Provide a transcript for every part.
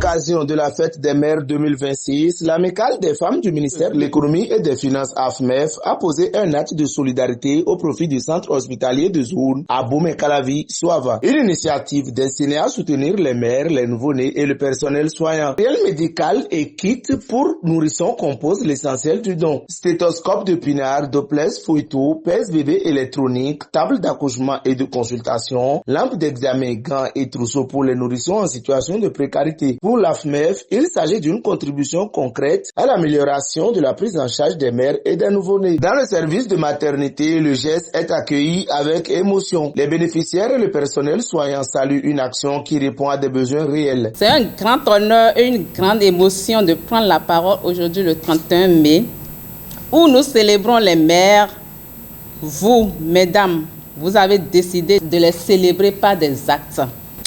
l'occasion de la fête des mères 2026, l'amicale des femmes du ministère de l'économie et des finances AFMEF a posé un acte de solidarité au profit du centre hospitalier de Zoun à Boumé-Calavi, Soava. Une initiative destinée à soutenir les mères, les nouveau-nés et le personnel soignant. Matériel médical et kit pour nourrissons composent l'essentiel du don. Stéthoscope de pinard, Doppler, fouilletou, pèse-bébé électronique, table d'accouchement et de consultation, lampe d'examen, gants et trousseaux pour les nourrissons en situation de précarité. Pour l'AFMEF, il s'agit d'une contribution concrète à l'amélioration de la prise en charge des mères et des nouveau-nés. Dans le service de maternité, le geste est accueilli avec émotion. Les bénéficiaires et le personnel soignant saluent une action qui répond à des besoins réels. C'est un grand honneur et une grande émotion de prendre la parole aujourd'hui le 31 mai, où nous célébrons les mères. Vous, mesdames, vous avez décidé de les célébrer par des actes.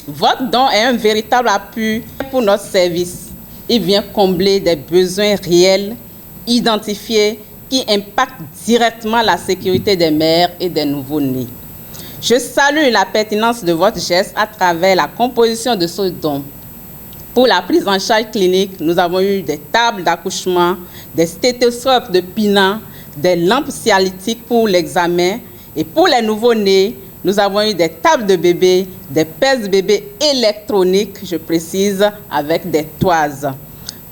Votre don est un véritable appui pour notre service. Il vient combler des besoins réels, identifiés, qui impactent directement la sécurité des mères et des nouveau-nés. Je salue la pertinence de votre geste à travers la composition de ce don. Pour la prise en charge clinique, nous avons eu des tables d'accouchement, des stéthoscopes de pinard, des lampes cialytiques pour l'examen. Et pour les nouveau-nés, nous avons eu des tables de bébé, des pèse-bébés électroniques, je précise, avec des toises.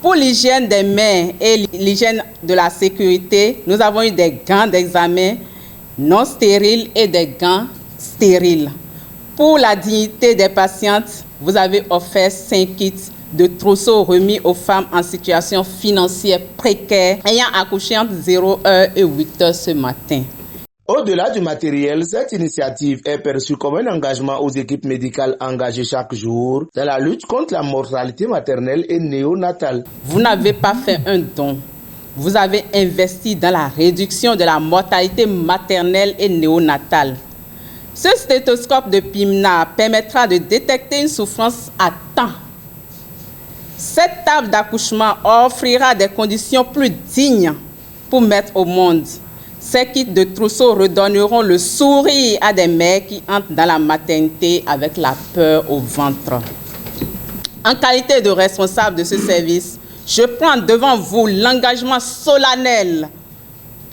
Pour l'hygiène des mains et l'hygiène de la sécurité, nous avons eu des gants d'examen non stériles et des gants stériles. Pour la dignité des patientes, vous avez offert 5 kits de trousseaux remis aux femmes en situation financière précaire ayant accouché entre 0 h et 8 h ce matin. Au-delà du matériel, cette initiative est perçue comme un engagement aux équipes médicales engagées chaque jour dans la lutte contre la mortalité maternelle et néonatale. Vous n'avez pas fait un don. Vous avez investi dans la réduction de la mortalité maternelle et néonatale. Ce stéthoscope de pinard permettra de détecter une souffrance à temps. Cette table d'accouchement offrira des conditions plus dignes pour mettre au monde. Ces kits de trousseaux redonneront le sourire à des mères qui entrent dans la maternité avec la peur au ventre. En qualité de responsable de ce service, je prends devant vous l'engagement solennel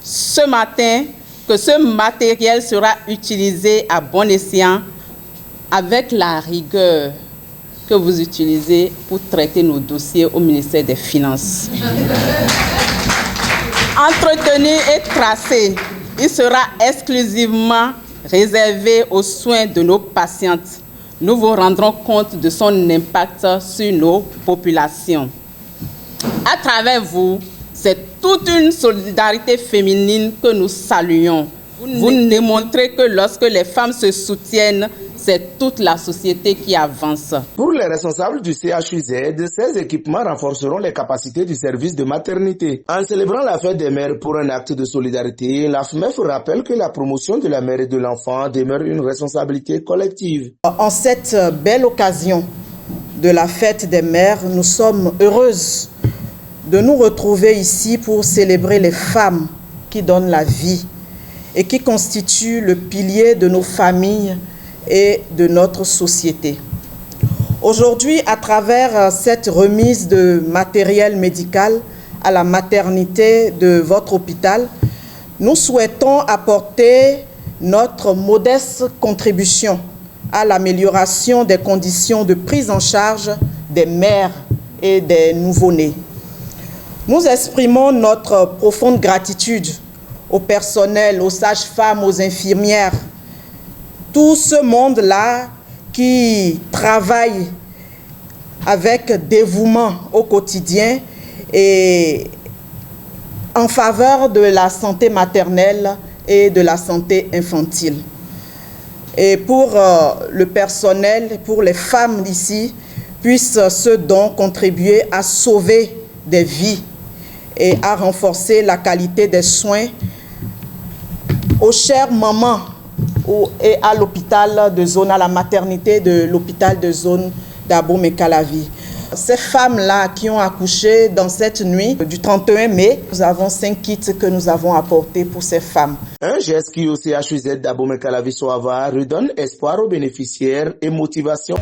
ce matin que ce matériel sera utilisé à bon escient avec la rigueur que vous utilisez pour traiter nos dossiers au ministère des Finances. Entretenu et tracé, il sera exclusivement réservé aux soins de nos patientes. Nous vous rendrons compte de son impact sur nos populations. À travers vous, c'est toute une solidarité féminine que nous saluons. Vous démontrez que lorsque les femmes se soutiennent, c'est toute la société qui avance. Pour les responsables du CHUZ, ces équipements renforceront les capacités du service de maternité. En célébrant la fête des mères pour un acte de solidarité, l'AFMEF rappelle que la promotion de la mère et de l'enfant demeure une responsabilité collective. En cette belle occasion de la fête des mères, nous sommes heureuses de nous retrouver ici pour célébrer les femmes qui donnent la vie et qui constituent le pilier de nos familles et de notre société. Aujourd'hui, à travers cette remise de matériel médical à la maternité de votre hôpital, nous souhaitons apporter notre modeste contribution à l'amélioration des conditions de prise en charge des mères et des nouveau-nés. Nous exprimons notre profonde gratitude au personnel, aux sages-femmes, aux infirmières, tout ce monde-là qui travaille avec dévouement au quotidien et en faveur de la santé maternelle et de la santé infantile. Et pour le personnel, pour les femmes d'ici, puisse ce don contribuer à sauver des vies et à renforcer la qualité des soins aux chères mamans et à l'hôpital de zone, à la maternité de l'hôpital de zone d'Abomey-Calavi. Ces femmes-là qui ont accouché dans cette nuit du 31 mai, nous avons 5 kits que nous avons apportés pour ces femmes. Un geste qui au CHUZ d'Abomey-Calavi Soava redonne espoir aux bénéficiaires et motivation.